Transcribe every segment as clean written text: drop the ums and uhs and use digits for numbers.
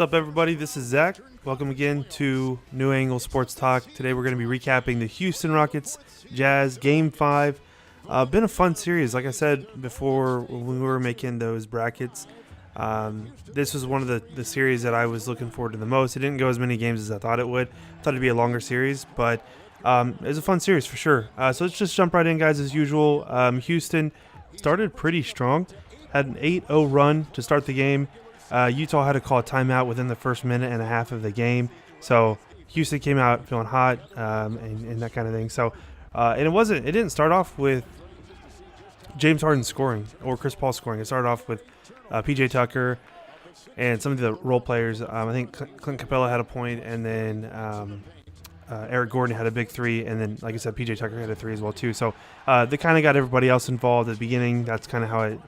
up, everybody? This is Zach. Welcome again to New Angle Sports Talk. Today we're going to be recapping the Houston Rockets Jazz Game 5. Been a fun series. Like I said before when we were making those brackets, this was one of the series that I was looking forward to the most. It didn't go as many games as I thought it would. I thought it'd be a longer series, but it was a fun series for sure. So let's just jump right in, guys, as usual. Houston started pretty strong. Had an 8-0 run to start the game. Utah had to call a timeout within the first minute and a half of the game. So Houston came out feeling hot and that kind of thing. So and it didn't start off with James Harden scoring or Chris Paul scoring. It started off with PJ Tucker and some of the role players. I think Clint Capella had a point, and then Eric Gordon had a big three, and then, like I said, PJ Tucker had a three as well too. So they kind of got everybody else involved at the beginning. That's kind of how it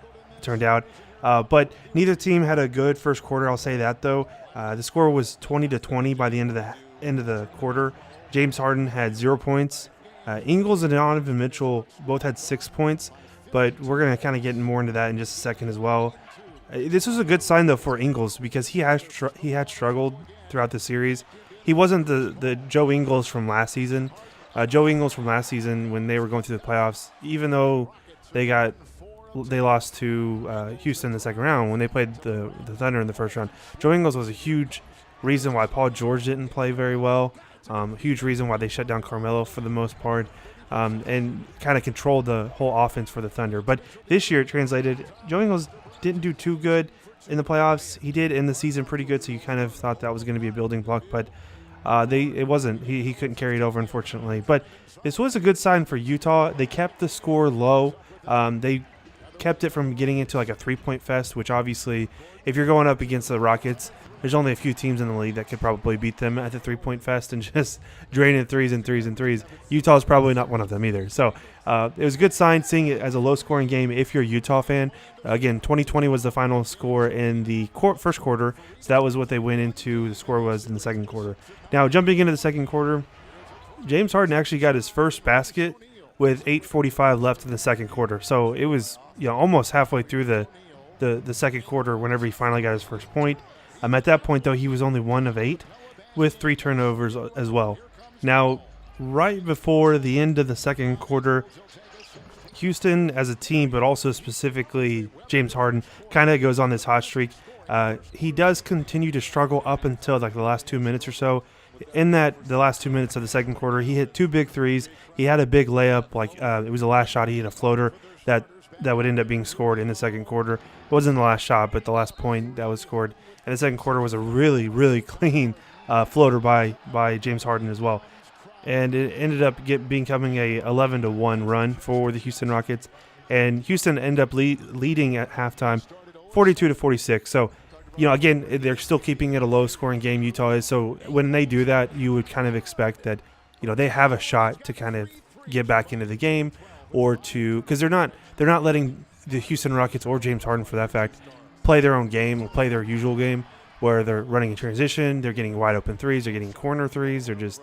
turned out. But neither team had a good first quarter. I'll say that though. The score was 20-20 by the end of the quarter. James Harden had 0 points. Ingles and Donovan Mitchell both had 6 points, but we're gonna kind of get more into that in just a second as well. This was a good sign though for Ingles because he had struggled throughout the series. He wasn't the Joe Ingles from last season. Joe Ingles from last season, when they were going through the playoffs, even though they lost to Houston in the second round when they played the Thunder in the first round. Joe Ingles was a huge reason why Paul George didn't play very well. A huge reason why they shut down Carmelo for the most part, and kind of controlled the whole offense for the Thunder. But this year it translated. Joe Ingles didn't do too good in the playoffs. He did in the season pretty good, so you kind of thought that was going to be a building block, but it wasn't. He couldn't carry it over, unfortunately. But this was a good sign for Utah. They kept the score low. They kept it from getting into like a three-point fest, which obviously, if you're going up against the Rockets, there's only a few teams in the league that could probably beat them at the three-point fest and just draining threes and threes and threes. Utah's probably not one of them either. So it was a good sign seeing it as a low-scoring game if you're a Utah fan. Again, 20-20 was the final score in the first quarter, so that was what they went into. The score was in the second quarter. Now, jumping into the second quarter, James Harden actually got his first basket with 8:45 left in the second quarter. So it was almost halfway through the second quarter whenever he finally got his first point. At that point, though, he was only 1 of 8 with 3 turnovers as well. Now, right before the end of the second quarter, Houston as a team, but also specifically James Harden, kind of goes on this hot streak. He does continue to struggle up until like the last 2 minutes or so. In the last 2 minutes of the second quarter, he hit 2 big threes. He had a big layup, it was the last shot. He hit a floater that would end up being scored in the second quarter. It wasn't the last shot, but the last point that was scored in the second quarter was a really, really clean floater by James Harden as well. And it ended up becoming a 11-1 run for the Houston Rockets. And Houston ended up leading at halftime 42-46. So, again, they're still keeping it a low-scoring game, Utah is. So when they do that, you would kind of expect that, they have a shot to kind of get back into the game, or because they're not letting the Houston Rockets or James Harden, for that fact, play their own game or play their usual game where they're running in transition, they're getting wide open threes, they're getting corner threes, they're just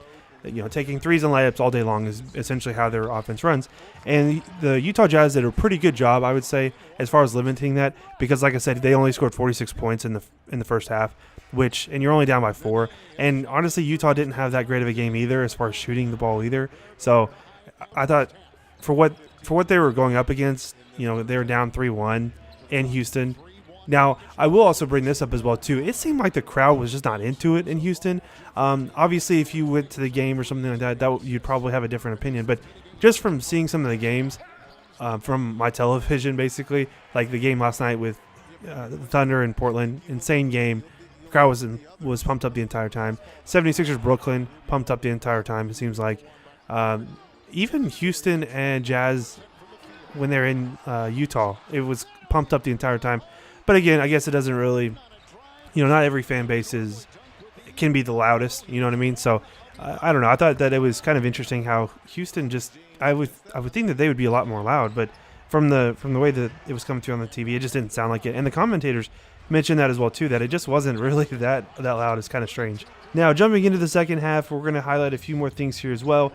taking threes and layups all day long is essentially how their offense runs. And the Utah Jazz did a pretty good job, I would say, as far as limiting that, because like I said, they only scored 46 points in the first half, and you're only down by 4. And honestly, Utah didn't have that great of a game either as far as shooting the ball either. So I thought for what they were going up against, they were down 3-1 in Houston. Now, I will also bring this up as well, too. It seemed like the crowd was just not into it in Houston. Obviously, if you went to the game or something like that, you'd probably have a different opinion. But just from seeing some of the games from my television, basically, like the game last night with the Thunder in Portland, insane game. The crowd was pumped up the entire time. 76ers Brooklyn, pumped up the entire time, it seems like. Even Houston and Jazz, when they're in Utah, it was pumped up the entire time. But again, I guess it doesn't really, not every fan base can be the loudest. You know what I mean? So I don't know. I thought that it was kind of interesting how Houston I would think that they would be a lot more loud, but from the way that it was coming through on the TV, it just didn't sound like it. And the commentators mentioned that as well too, that it just wasn't really that loud. It's kind of strange. Now, jumping into the second half, we're going to highlight a few more things here as well.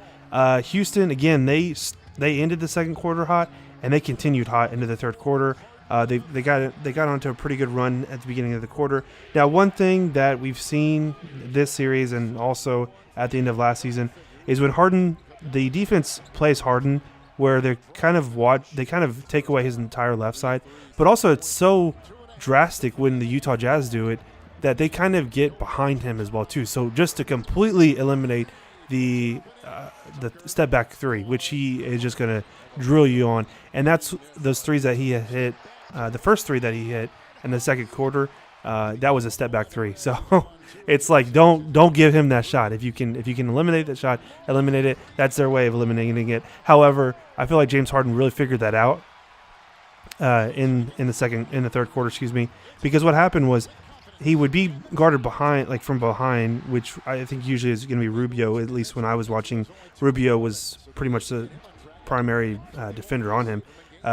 Houston, again, they ended the second quarter hot, and they continued hot into the third quarter. They got onto a pretty good run at the beginning of the quarter. Now, one thing that we've seen this series and also at the end of last season is when Harden, the defense plays Harden, where they kind of take away his entire left side, but also it's so drastic when the Utah Jazz do it that they kind of get behind him as well too. So just to completely eliminate the step back three, which he is just going to drill you on, and that's those threes that he hit. The first three that he hit in the second quarter, that was a step back three. So it's like don't give him that shot. If you can eliminate that shot, eliminate it. That's their way of eliminating it. However, I feel like James Harden really figured that out in the third quarter, because what happened was he would be guarded from behind, which I think usually is going to be Rubio. At least when I was watching, Rubio was pretty much the primary defender on him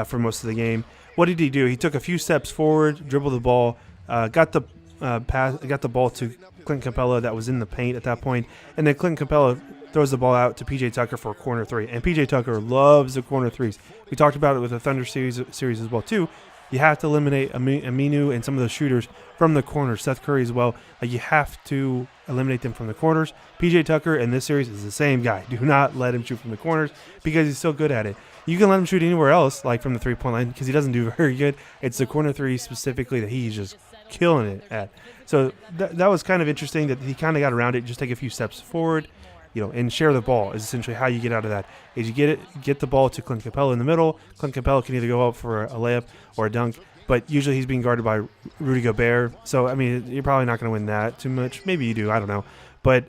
for most of the game. What did he do? He took a few steps forward, dribbled the ball, got the ball to Clint Capella that was in the paint at that point, and then Clint Capella throws the ball out to PJ Tucker for a corner three. And PJ Tucker loves the corner threes. We talked about it with the Thunder series as well too. You have to eliminate Aminu and some of those shooters from the corners. Seth Curry as well. You have to eliminate them from the corners. PJ Tucker in this series is the same guy. Do not let him shoot from the corners because he's so good at it. You can let him shoot anywhere else, like from the three-point line, because he doesn't do very good. It's the corner three specifically that he's just killing it at. So that was kind of interesting that he kind of got around it. Just take a few steps forward, and share the ball is essentially how you get out of that. Is you get the ball to Clint Capella in the middle. Clint Capella can either go up for a layup or a dunk, but usually he's being guarded by Rudy Gobert. So, I mean, you're probably not going to win that too much. Maybe you do. I don't know. But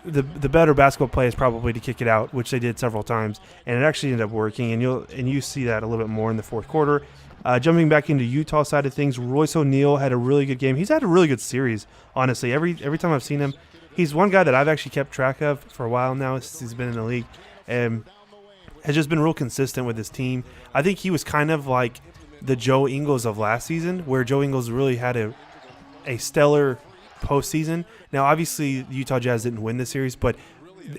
the better basketball play is probably to kick it out, which they did several times, and it actually ended up working. And you see that a little bit more in the fourth quarter. Jumping back into Utah side of things, Royce O'Neal had a really good game. He's had a really good series, honestly. Every time I've seen him, he's one guy that I've actually kept track of for a while now since he's been in the league, and has just been real consistent with his team. I think he was kind of like the Joe Ingles of last season, where Joe Ingles really had a stellar postseason. Now, obviously, the Utah Jazz didn't win the series, but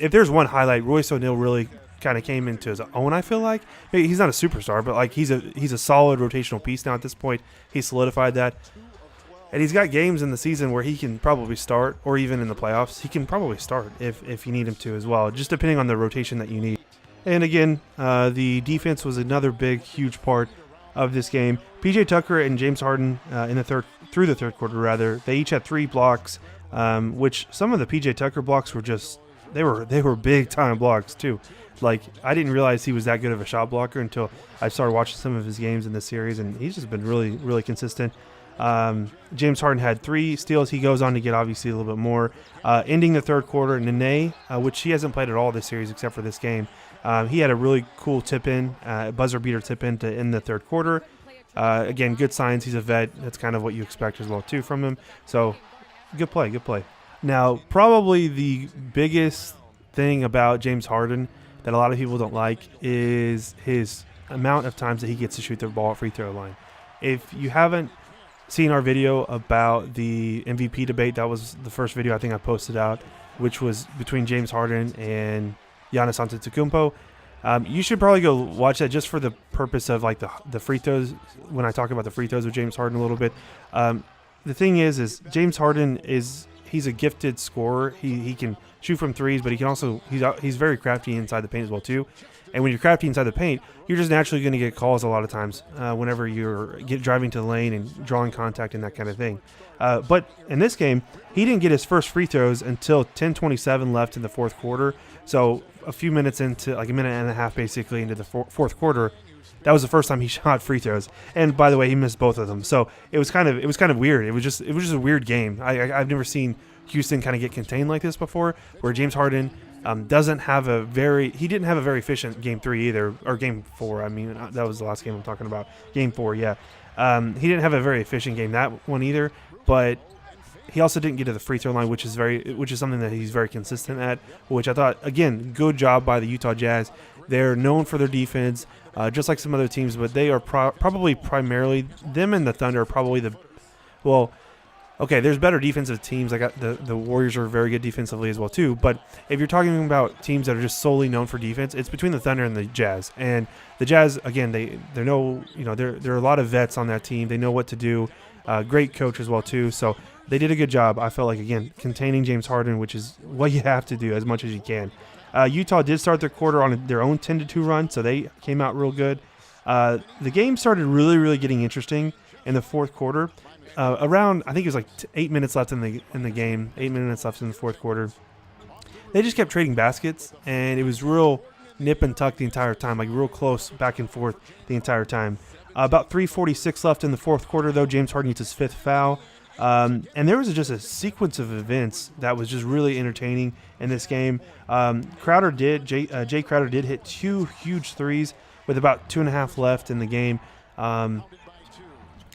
if there's one highlight, Royce O'Neal really kind of came into his own, I feel like. He's not a superstar, but he's a solid rotational piece now at this point. He solidified that. And he's got games in the season where he can probably start, or even in the playoffs, he can probably start if you need him to as well, just depending on the rotation that you need. And again, the defense was another big, huge part of this game. PJ Tucker and James Harden through the third quarter, they each had 3 blocks, which some of the PJ Tucker blocks were just they were big time blocks too. I didn't realize he was that good of a shot blocker until I started watching some of his games in this series, and he's just been really, really consistent. James Harden had 3 steals. He goes on to get obviously a little bit more. Ending the third quarter, Nene, which he hasn't played at all this series except for this game, he had a really cool tip-in, buzzer beater tip-in to end the third quarter. Again, good signs. He's a vet. That's kind of what you expect as well too from him. So good play. Now, probably the biggest thing about James Harden that a lot of people don't like is his amount of times that he gets to shoot the ball at free throw line. If you haven't seen our video about the MVP debate, that was the first video I think I posted out, which was between James Harden and Giannis Antetokounmpo. You should probably go watch that just for the purpose of the free throws. When I talk about the free throws with James Harden a little bit, the thing is James Harden he's a gifted scorer. He can shoot from threes, but he can also he's very crafty inside the paint as well too. And when you're crafty inside the paint, you're just naturally going to get calls a lot of times whenever you're driving to the lane and drawing contact and that kind of thing. But in this game, he didn't get his first free throws until 10:27 left in the fourth quarter. So a few minutes into, a minute and a half basically into the fourth quarter, that was the first time he shot free throws. And by the way, he missed both of them. So it was kind of weird. It was just a weird game. I've never seen Houston kind of get contained like this before, where James Harden didn't have a very efficient game 3 either, or game 4. I mean, that was the last game I'm talking about. Game 4, yeah. He didn't have a very efficient game that one either, but he also didn't get to the free throw line, which is something that he's very consistent at, which I thought, again, good job by the Utah Jazz. They're known for their defense, just like some other teams, but they are probably primarily, them and the Thunder are probably Okay, there's better defensive teams. I got the Warriors are very good defensively as well too. But if you're talking about teams that are just solely known for defense, it's between the Thunder and the Jazz. And the Jazz, again, they're no, there are a lot of vets on that team. They know what to do. Great coach as well too. So they did a good job. I felt like, again, containing James Harden, which is what you have to do as much as you can. Utah did start their quarter on their own 10-2 run, so they came out real good. The game started really getting interesting in the fourth quarter. Around, I think it was like 8 minutes left in the game. 8 minutes left in the fourth quarter. They just kept trading baskets, and it was real nip and tuck the entire time, like real close back and forth the entire time. About 3:46 left in the fourth quarter, though. James Harden gets his 5th foul. And there was just a sequence of events that was just really entertaining in this game. Jay Crowder did hit 2 huge threes with about 2.5 left in the game.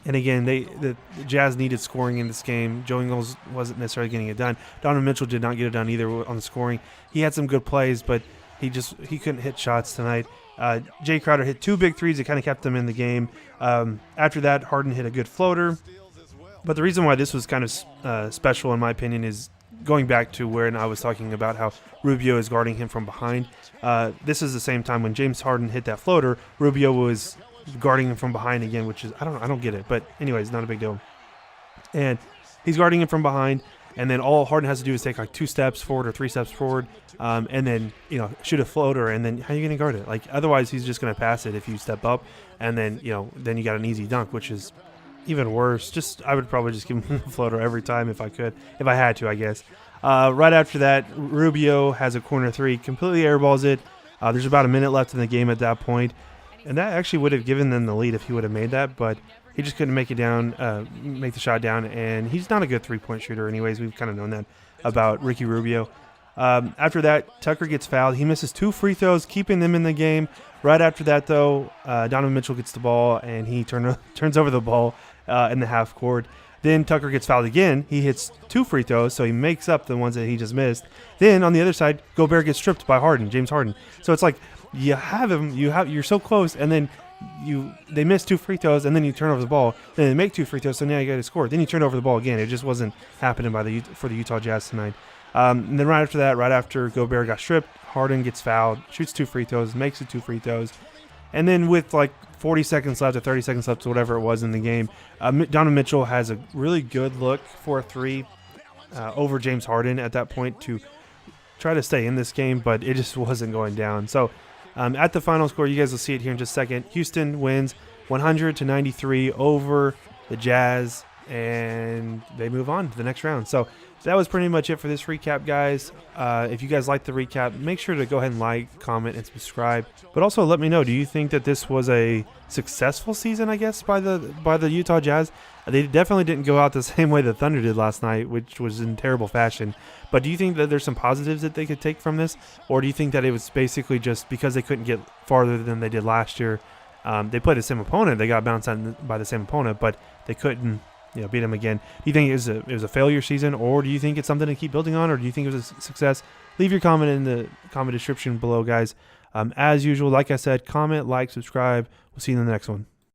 And again, the Jazz needed scoring in this game. Joe Ingles wasn't necessarily getting it done. Donovan Mitchell did not get it done either on the scoring. He had some good plays, but he couldn't hit shots tonight. Jay Crowder hit 2 big threes that kind of kept them in the game. After that, Harden hit a good floater. But the reason why this was kind of special, in my opinion, is going back to where I was talking about how Rubio is guarding him from behind. This is the same time when James Harden hit that floater, Rubio was guarding him from behind again, which is I don't get it, but anyways, not a big deal. And he's guarding him from behind, and then all Harden has to do is take like 2 steps forward or 3 steps forward, and then shoot a floater, and then how are you going to guard it? Like otherwise, he's just going to pass it if you step up, and then then you got an easy dunk, which is even worse. I would probably just give him a floater every time if I had to, I guess. Right after that, Rubio has a corner 3, completely airballs it. There's about a minute left in the game at that point. And that actually would have given them the lead if he would have made that, but he just couldn't make the shot down, and he's not a good 3-point shooter anyways. We've kind of known that about Ricky Rubio. After that, Tucker gets fouled. He misses 2 free throws, keeping them in the game. Right after that, though, Donovan Mitchell gets the ball, and he turns over the ball in the half court. Then Tucker gets fouled again. He hits 2 free throws, so he makes up the ones that he just missed. Then on the other side, Gobert gets stripped by James Harden. So it's like, you have him, you're so close, and then they miss 2 free throws, and then you turn over the ball. Then they make 2 free throws, so now you got to score. Then you turn over the ball again. It just wasn't happening for the Utah Jazz tonight. And then right after that, right after Gobert got stripped, Harden gets fouled, shoots 2 free throws, makes it 2 free throws, and then with like 40 seconds left or 30 seconds left, whatever it was in the game, Donovan Mitchell has a really good look for a 3 over James Harden at that point to try to stay in this game, but it just wasn't going down. So at the final score, you guys will see it here in just a second. Houston wins 100-93 over the Jazz, and they move on to the next round. So that was pretty much it for this recap, guys. If you guys liked the recap, make sure to go ahead and like, comment, and subscribe. But also let me know, do you think that this was a successful season, I guess, by the Utah Jazz? They definitely didn't go out the same way the Thunder did last night, which was in terrible fashion. But do you think that there's some positives that they could take from this? Or do you think that it was basically just because they couldn't get farther than they did last year? They played the same opponent. They got bounced out by the same opponent, but they couldn't beat them again. Do you think it was a failure season, or do you think it's something to keep building on, or do you think it was a success? Leave your comment in the comment description below, guys. As usual, like I said, comment, like, subscribe. We'll see you in the next one.